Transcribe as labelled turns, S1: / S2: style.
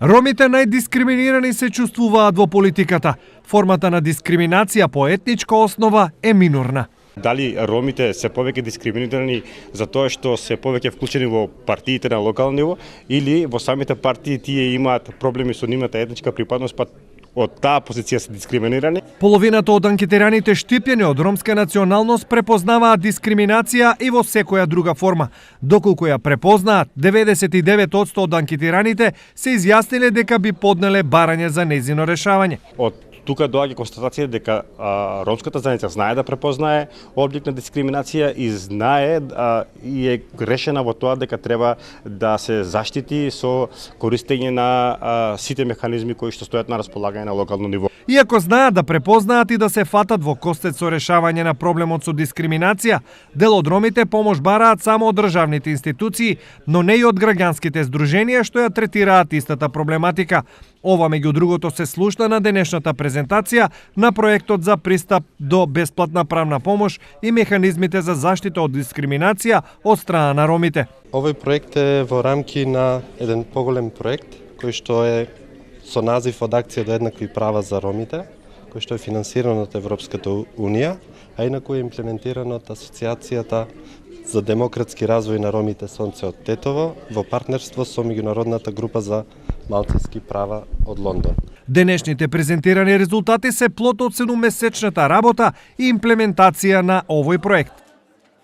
S1: Ромите најдискриминирани се чувствуваат во политиката. Формата на дискриминација по етничка основа е минорна.
S2: Дали ромите се повеќе дискриминирани за тоа што се повеќе вклучени во партиите на локално ниво или во самите партии тие имаат проблеми со нивната етничка припадност, па од таа позиција се дискриминирани?
S1: Половината од анкетираните штипјани од ромска националност препознаваат дискриминација и во секоја друга форма. Доколку ја препознаат, 99% од анкетираните се изјасниле дека би поднеле барање за нејзино решавање.
S2: Од тука доаѓа констатација дека ромската заедница знае да препознае облик на дискриминација и знае и е решена во тоа дека треба да се заштити со користење на сите механизми кои што стојат на располагање на локално ниво.
S1: Иако знаат да препознаат и да се фатат во костец со решавање на проблемот со дискриминација, дел од ромите помош бараат само од државните институции, но не и од граѓанските здруженија што ја третираат истата проблематика. Ова меѓу другото се слушна на денешната презентација на проектот за пристап до бесплатна правна помош и механизмите за заштита од дискриминација од страна на ромите.
S3: Овој проект е во рамки на еден поголем проект кој што е со назив од акција до еднакви права за ромите, кој што е финансиран од Европската Унија, а инаку е имплементиран од Асоциацијата за демократски развој на ромите Сонце од Тетово во партнерство со меѓународната група за малцински права од Лондон.
S1: Денешните презентирани резултати се плод од 7-месечната работа и имплементација на овој проект.